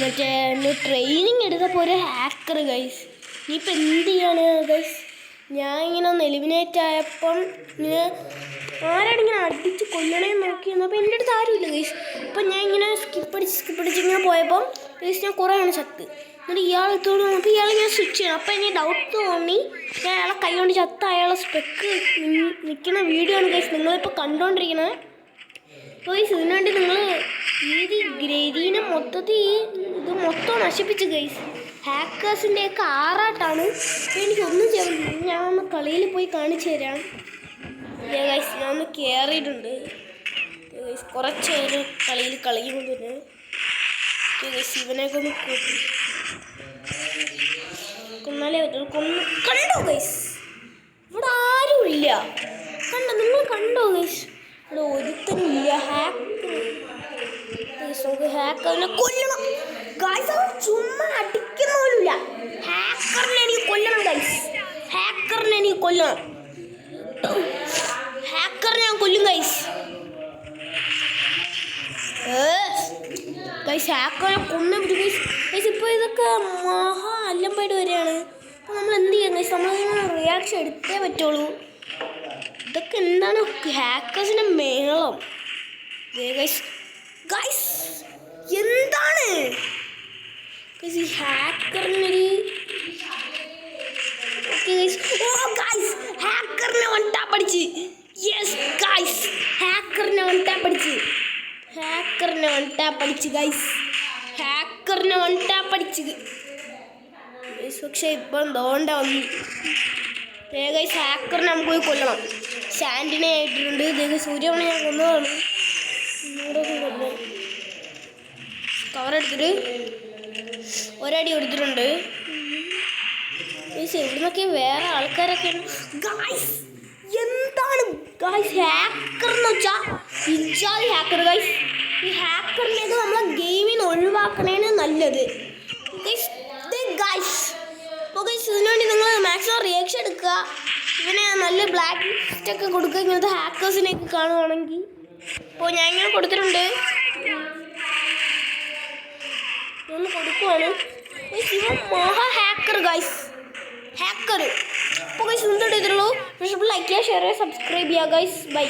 മറ്റേ ട്രെയിനിങ് എടുത്തപ്പോൾ ഒരു ഹാക്കർ ഗൈസ്. ഇനിയിപ്പോൾ എന്ത് ചെയ്യാണ് ഗൈസ്? ഞാൻ ഇങ്ങനെ ഒന്ന് എലിമിനേറ്റ് ആയപ്പം ഇങ്ങനെ ആരാണിങ്ങനെ അടിച്ച് കൊല്ലണേന്ന് നോക്കി വന്നപ്പോൾ എൻ്റെ അടുത്ത് ആരുമില്ല ഗൈസ്. അപ്പം ഞാൻ ഇങ്ങനെ സ്കിപ്പടിച്ച് ഇങ്ങനെ പോയപ്പം ഗൈസ് ഞാൻ കുറേയാണ് ചത്ത്. എന്നിട്ട് ഇയാളെത്തോട് നോക്കി ഇയാളിങ്ങനെ സ്വിച്ച് ചെയ്യണം. അപ്പം എനിക്ക് ഡൗട്ട് തോന്നി ഞാൻ അയാളെ കൈ കൊണ്ട് ചത്ത അയാളെ സ്പെക്ക് നിൽക്കുന്ന വീഡിയോ ആണ് ഗൈസ് നിങ്ങളിപ്പോൾ കണ്ടുകൊണ്ടിരിക്കുന്നത്. ഗൈസ് ഇതിനുവേണ്ടി നിങ്ങൾ ഇതിനെ മൊത്തത്തിൽ ഇത് മൊത്തം നശിപ്പിച്ച് ഗൈസ്. ഹാക്കേഴ്സിൻ്റെയൊക്കെ ആറാട്ടാണ്. അപ്പോൾ എനിക്കൊന്നും ചെയ്യാൻ ഞാൻ ഒന്ന് കളിയിൽ പോയി കാണിച്ചു തരാം. ഗൈസ് ഞാൻ ഒന്ന് കയറിയിട്ടുണ്ട് ഗൈസ്. കുറച്ച് നേരം കളിയിൽ കളിക്കുമ്പോൾ തന്നെ ഗൈസ് ഇവനെയൊക്കെ ഒന്ന് കൊന്നാലേ പറ്റുള്ളൂ. കണ്ടോ ഗൈസ്? ഇവിടെ ആരുമില്ല. കണ്ടോ? നിങ്ങൾ കണ്ടോ ഗൈസ്? ഇവിടെ ഒരുത്തനില്ല. ഹാക്കറിനെ കൊല്ലണം ഗൈസ്. അവർ ചുമ്മാ അടിക്കുന്ന പോലുമില്ല. ഹാക്കറിനെ എനിക്ക് കൊല്ലണം ഗൈസ്. ഹാക്കറിനെ എനിക്ക് കൊല്ലണം. ഹാക്കറിനെ ഞാൻ കൊല്ലും ഗൈസ്. ഗൈസ് ഹാക്കറിനെ കൊന്നു വിട്ടു ഗൈസ്. ഗൈസ് ഇപ്പോൾ ഇതൊക്കെ മഹാ അല്ലമ്പായിട്ട് വരികയാണ്. അപ്പോൾ നമ്മൾ എന്ത് ചെയ്യാം ഗൈസ്? നമ്മളിങ്ങനെ റിയാക്ഷൻ എടുത്തേ പറ്റുള്ളൂ. ഇതൊക്കെ എന്താണ് ഹാക്കേഴ്സിൻ്റെ മേളം ഗൈസ്. ഗൈസ് എന്താണ് ഗൈസ് ഈ ഹാക്കറിനൊരു ഹാക്കറിനെ വൺ ടാപ്പ് അടിച്ച്. യെസ് ഗൈസ് ഹാക്കറിനെ വൺ ടാപ്പ് അടിച്ച് ഗൈസ്. ഹാക്കറിനെ വൺ ടാപ്പ് അടിച്ച് ഗൈസ്. പക്ഷേ ഇപ്പം തോണ്ട വന്നു ഗൈസ്. ഹാക്കറിനെ നമുക്ക് പോയി കൊല്ലണം. സാൻഡിനെ ആയിട്ടുണ്ട് ഗൈസ്. സൂര്യനെ ഞാൻ കൊന്നതാണ്. കവറെടുത്തിട്ട് ഒരടി കൊടുത്തിട്ടുണ്ട് ഗൈസ്. ഇവിടുന്നൊക്കെ വേറെ ആൾക്കാരൊക്കെ ഗൈസ്. എന്താണ് ഗൈസ് ഹാക്കറെന്ന് വെച്ചാൽ ഇജാതി ഹാക്കർ ഗൈസ്. ഈ ഹാക്കറിനെയൊക്കെ നമ്മളെ ഗെയിമിൽ നിന്ന് ഒഴിവാക്കണേന് നല്ലത് ഗൈസ്. അപ്പോൾ ഗൈസ് ഇതിനുവേണ്ടി നിങ്ങൾ മാക്സിമം റിയാക്ഷൻ എടുക്കുക. ഇവനെ നല്ല ബ്ലാക്ക് ലിസ്റ്റൊക്കെ കൊടുക്കുക ഇങ്ങനത്തെ ഹാക്കേഴ്സിനെയൊക്കെ കാണുവാണെങ്കിൽ. അപ്പോൾ ഞാൻ ഇങ്ങനെ കൊടുത്തിട്ടുണ്ട്. ഒന്ന് കൊടുക്കുവാണ് ഇവൻ മഹാ ഹാക്കർ ഗൈസ്. ഹാക്കർ. അപ്പോൾ ഗൈസ് എന്തുകൊണ്ട് ഇതിലുള്ളൂ? ലൈക്ക് ചെയ്യുക, ഷെയർ ചെയ്യുക, സബ്സ്ക്രൈബ് ചെയ്യുക ഗൈസ്. ബൈ.